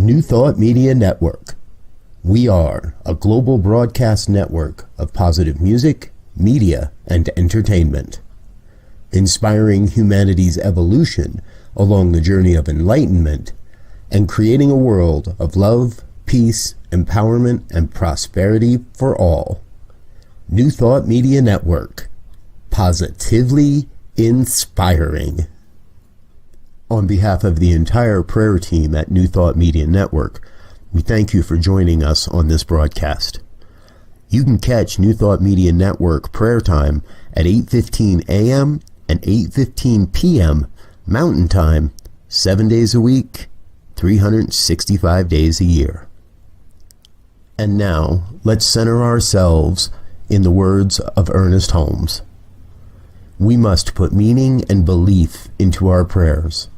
New Thought Media Network. We are a global broadcast network of positive music, media, and entertainment, inspiring humanity's evolution along the journey of enlightenment and creating a world of love, peace, empowerment, and prosperity for all. New Thought Media Network. Positively inspiring. On behalf of the entire prayer team at New Thought Media Network, we thank you for joining us on this broadcast. You can catch New Thought Media Network prayer time at 8:15 a.m. and 8:15 p.m. Mountain Time, 7 days a week, 365 days a year. And now, let's center ourselves in the words of Ernest Holmes. We must put meaning and belief into our prayers.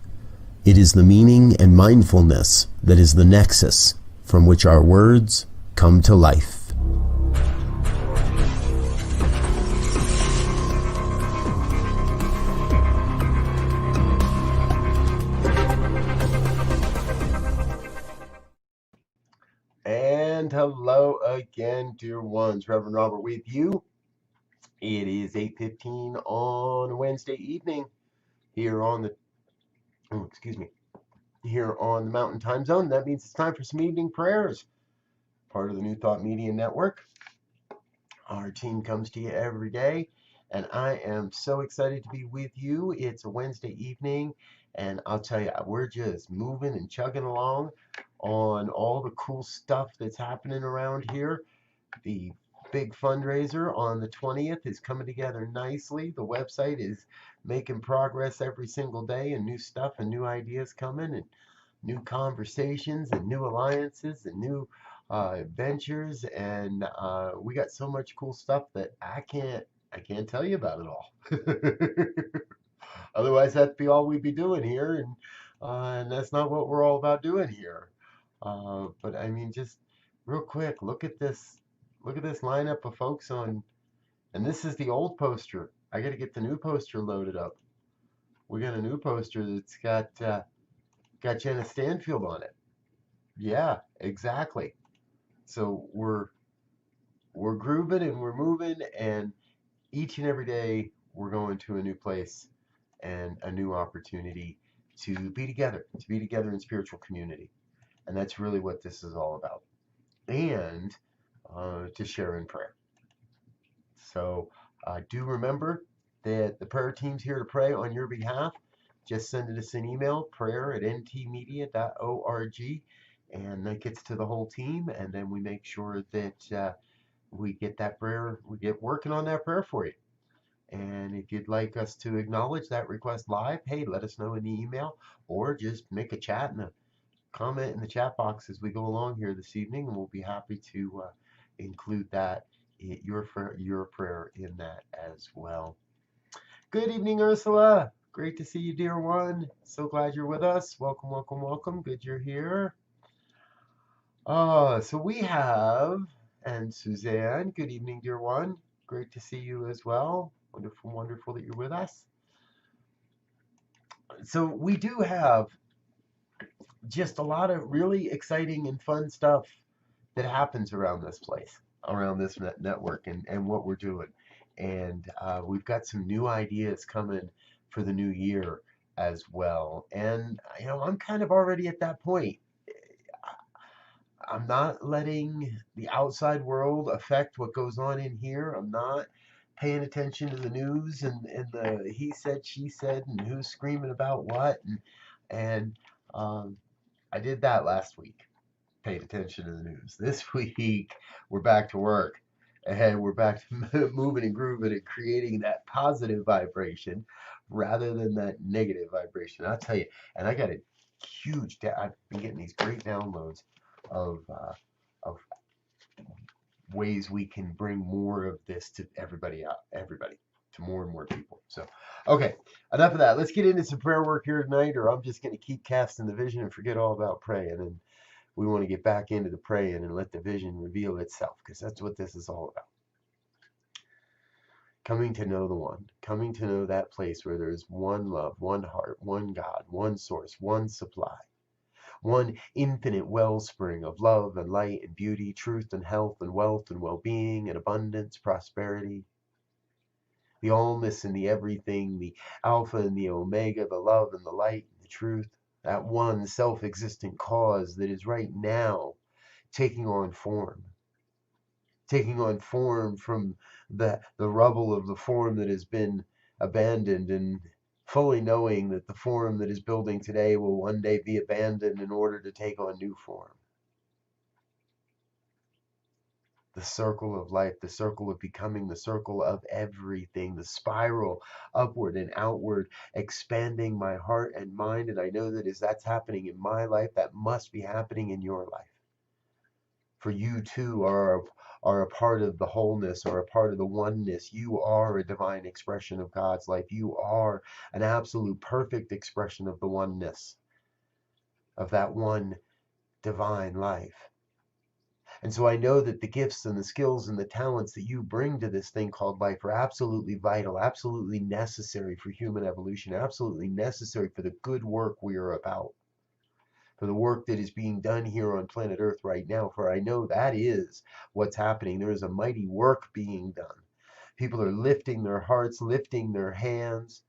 It is the meaning and mindfulness that is the nexus from which our words come to life. And hello again, dear ones. Reverend Robert with you. It is 8:15 on a Wednesday evening here on the here on the Mountain Time Zone. That means it's time for some evening prayers. Part of the New Thought Media Network. Our team comes to you every day, and I am so excited to be with you. It's a Wednesday evening, and I'll tell you, we're just moving and chugging along on all the cool stuff that's happening around here. The big fundraiser on the 20th is coming together nicely. The website is making progress every single day, and new stuff and new ideas coming, and new conversations and new alliances and new ventures, and we got so much cool stuff that I can't tell you about it all. Otherwise, that'd be all we'd be doing here, and that's not what we're all about doing here. But I mean, just real quick, look at this lineup of folks on, and this is the old poster. I got to get the new poster loaded up. We got a new poster that's got Jenna Stanfield on it. Yeah, exactly. So we're grooving and we're moving, and each and every day we're going to a new place and a new opportunity to be together in spiritual community. And that's really what this is all about. And to share in prayer. So do remember that the prayer team's here to pray on your behalf. Just send us an email, prayer@ntmedia.org, and that gets to the whole team, and then we make sure that we get that prayer, we get working on that prayer for you. And if you'd like us to acknowledge that request live, hey, let us know in the email, or just make a chat and a comment in the chat box as we go along here this evening, and we'll be happy to include that, your prayer in that as well. Good evening, Ursula. Great to see you, dear one. So glad you're with us. Welcome, welcome, welcome. Good you're here. So we have, and Suzanne, good evening, dear one. Great to see you as well. Wonderful, wonderful that you're with us. So we do have just a lot of really exciting and fun stuff that happens around this place, around this network, and what we're doing. And we've got some new ideas coming for the new year as well. And, I'm kind of already at that point. I'm not letting the outside world affect what goes on in here. I'm not paying attention to the news and the he said, she said, and who's screaming about what. And I did that last week, paid attention to the news. This week, we're back to work. And we're back to moving and grooving and creating that positive vibration rather than that negative vibration. I'll tell you, and I got a huge, I've been getting these great downloads of ways we can bring more of this to everybody, to more and more people. So, okay, enough of that. Let's get into some prayer work here tonight, or I'm just going to keep casting the vision and forget all about praying. And we want to get back into the praying and let the vision reveal itself, because that's what this is all about. Coming to know the one, coming to know that place where there is one love, one heart, one God, one source, one supply, one infinite wellspring of love and light and beauty, truth and health and wealth and well-being and abundance, prosperity. The allness and the everything, the alpha and the omega, the love and the light and the truth. That one self-existent cause that is right now taking on form from the rubble of the form that has been abandoned, and fully knowing that the form that is building today will one day be abandoned in order to take on new form. The circle of life, the circle of becoming, the circle of everything, the spiral upward and outward, expanding my heart and mind. And I know that as that's happening in my life, that must be happening in your life. For you too are a part of the wholeness, or a part of the oneness. You are a divine expression of God's life. You are an absolute perfect expression of the oneness of that one divine life. And so I know that the gifts and the skills and the talents that you bring to this thing called life are absolutely vital, absolutely necessary for human evolution, absolutely necessary for the good work we are about, for the work that is being done here on planet Earth right now. For I know that is what's happening. There is a mighty work being done. People are lifting their hearts, lifting their hands,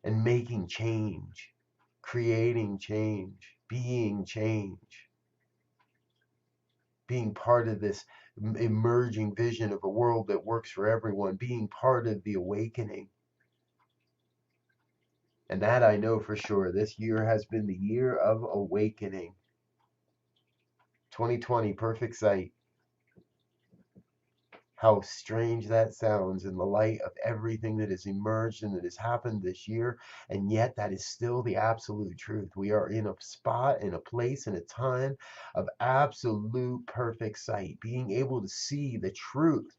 and making change, creating change, being change. Being part of this emerging vision of a world that works for everyone, being part of the awakening. And that I know for sure. This year has been the year of awakening. 2020, perfect sight. How strange that sounds in the light of everything that has emerged and that has happened this year. And yet that is still the absolute truth. We are in a spot, in a place, in a time of absolute perfect sight. Being able to see the truth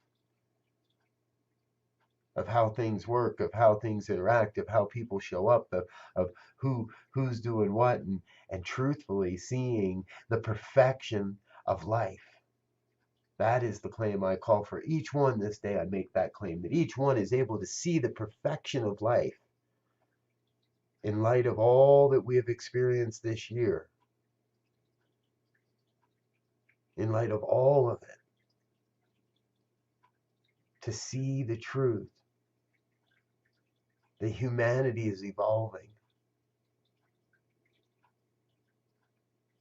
of how things work, of how things interact, of how people show up, of who's doing what, and truthfully seeing the perfection of life. That is the claim I call for each one this day. I make that claim that each one is able to see the perfection of life in light of all that we have experienced this year, in light of all of it, to see the truth that humanity is evolving.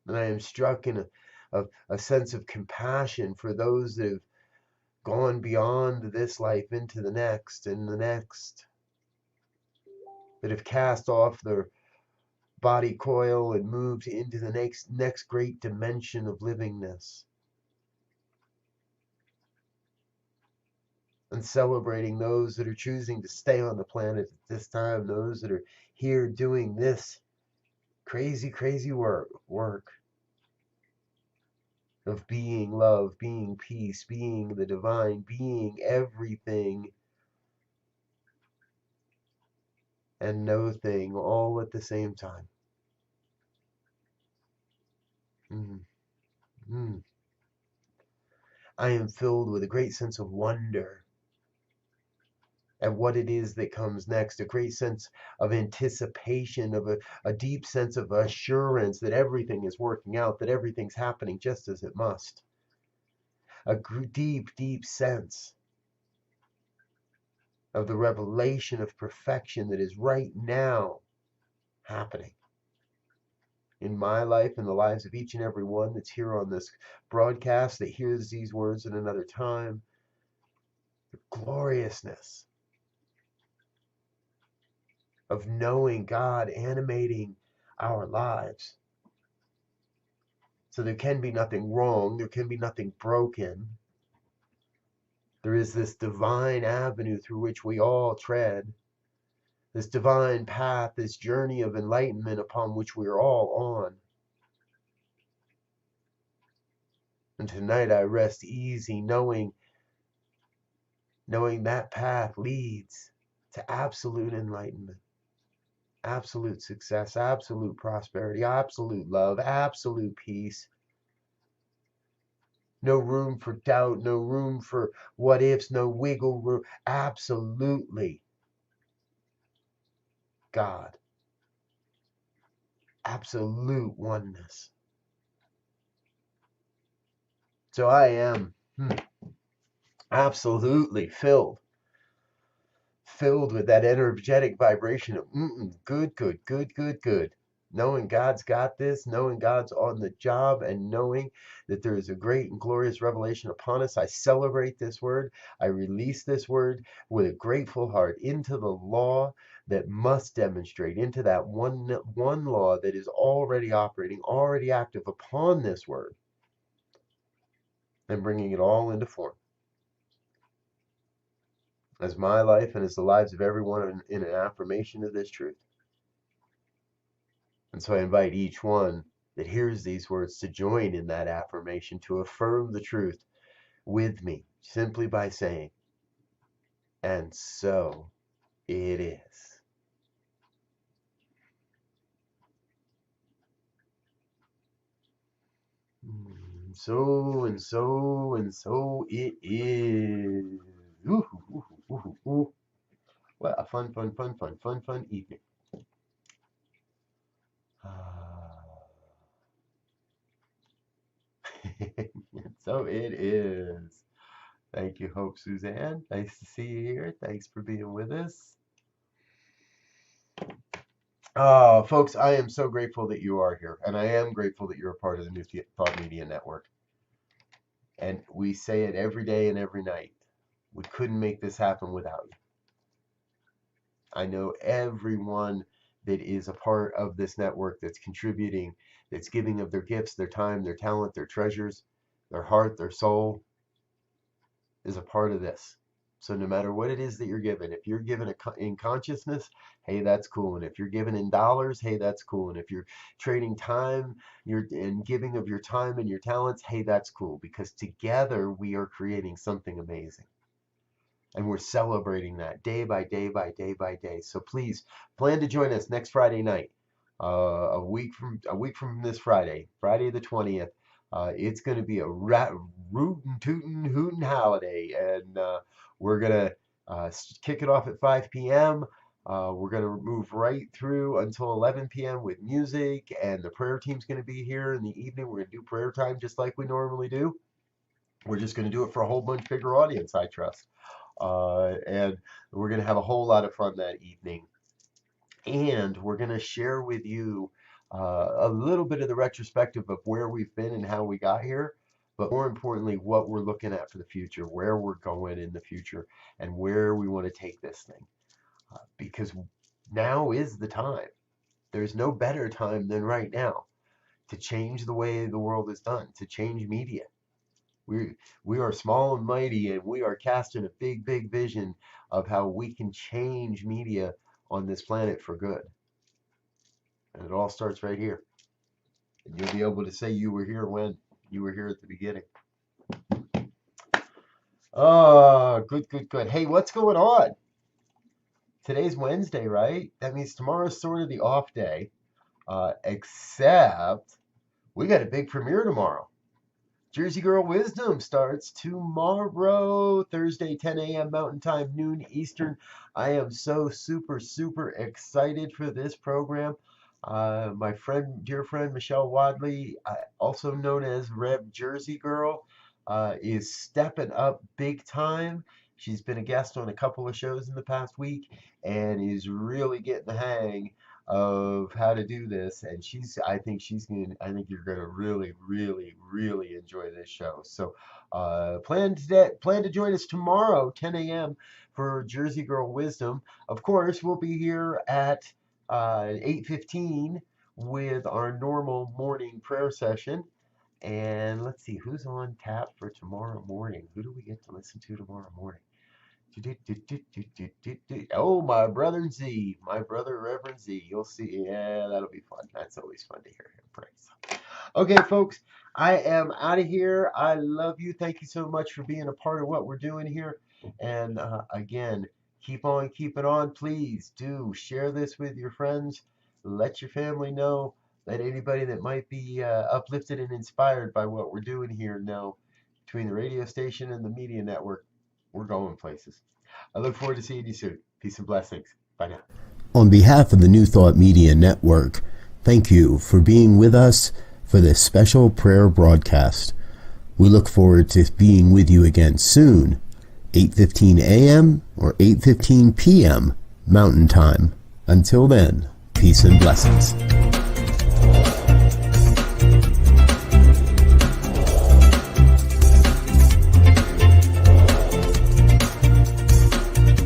And I am struck in a sense of compassion for those that have gone beyond this life into the next and the next, that have cast off their body coil and moved into the next great dimension of livingness. And celebrating those that are choosing to stay on the planet at this time, those that are here doing this crazy, crazy work of being love, being peace, being the divine, being everything and no thing all at the same time. Mm, mm. I am filled with a great sense of wonder at what it is that comes next, a great sense of anticipation, of a deep sense of assurance that everything is working out, that everything's happening just as it must. A deep, deep sense of the revelation of perfection that is right now happening in my life and the lives of each and every one that's here on this broadcast, that hears these words at another time. The gloriousness of knowing God animating our lives. So there can be nothing wrong, there can be nothing broken. There is this divine avenue through which we all tread, this divine path, this journey of enlightenment upon which we are all on. And tonight I rest easy knowing that path leads to absolute enlightenment, absolute success, absolute prosperity, absolute love, absolute peace. No room for doubt, no room for what ifs, no wiggle room. Absolutely God. absolute oneness. So I am absolutely filled with that energetic vibration of good, good, good, good, good. Knowing God's got this, knowing God's on the job, and knowing that there is a great and glorious revelation upon us. I celebrate this word. I release this word with a grateful heart into the law that must demonstrate, into that one law that is already operating, already active upon this word, and bringing it all into form. As my life and as the lives of everyone in an affirmation of this truth. And so I invite each one that hears these words to join in that affirmation, to affirm the truth with me, simply by saying, and so it is. So and so and so it is. Ooh, ooh, ooh, ooh, ooh. What a fun evening. So it is. Thank you, Hope Suzanne. Nice to see you here. Thanks for being with us. Oh, folks, I am so grateful that you are here, and I am grateful that you're a part of the New Thought Media Network. And we say it every day and every night. We couldn't make this happen without you. I know everyone that is a part of this network that's contributing, that's giving of their gifts, their time, their talent, their treasures, their heart, their soul, is a part of this. So no matter what it is that you're given, if you're given in consciousness, hey, that's cool. And if you're given in dollars, hey, that's cool. And if you're trading time, and giving of your time and your talents, hey, that's cool. Because together we are creating something amazing. And we're celebrating that day by day by day by day. So please plan to join us next Friday night, a week from this Friday, Friday the 20th. It's going to be a rootin' tootin' hootin' holiday, and we're gonna kick it off at 5 p.m. We're gonna move right through until 11 p.m. with music, and the prayer team's gonna be here in the evening. We're gonna do prayer time just like we normally do. We're just gonna do it for a whole bunch bigger audience, I trust. And we're gonna have a whole lot of fun that evening. And we're gonna share with you a little bit of the retrospective of where we've been and how we got here, but more importantly, what we're looking at for the future, where we're going in the future, and where we want to take this thing. Because now is the time. There's no better time than right now to change the way the world is done, to change media. We are small and mighty, and we are casting a big, big vision of how we can change media on this planet for good. And it all starts right here. And you'll be able to say you were here when you were here at the beginning. Oh, good, good, good. Hey, what's going on? Today's Wednesday, right? That means tomorrow's sort of the off day, except we got a big premiere tomorrow. Jersey Girl Wisdom starts tomorrow, Thursday, 10 a.m. Mountain Time, noon Eastern. I am so super, super excited for this program. My dear friend, Michelle Wadley, also known as Rev Jersey Girl, is stepping up big time. She's been a guest on a couple of shows in the past week and is really getting the hang of how to do this. And I think you're gonna really, really, really enjoy this show. So plan to join us tomorrow, 10 a.m. for Jersey Girl Wisdom. Of course, we'll be here at 8:15 with our normal morning prayer session. And let's see who's on tap for tomorrow morning. Who do we get to listen to tomorrow morning? Oh, my brother Z, my brother Reverend Z. You'll see. Yeah, that'll be fun. That's always fun to hear him praise. Okay, folks, I am out of here. I love you. Thank you so much for being a part of what we're doing here. And again, keep on keeping on. Please do share this with your friends. Let your family know. Let anybody that might be uplifted and inspired by what we're doing here know. Between the radio station and the media network, we're going places. I look forward to seeing you soon. Peace and blessings. Bye now. On behalf of the New Thought Media Network, thank you for being with us for this special prayer broadcast. We look forward to being with you again soon, 8:15 a.m. or 8:15 p.m. Mountain Time. Until then, peace and blessings.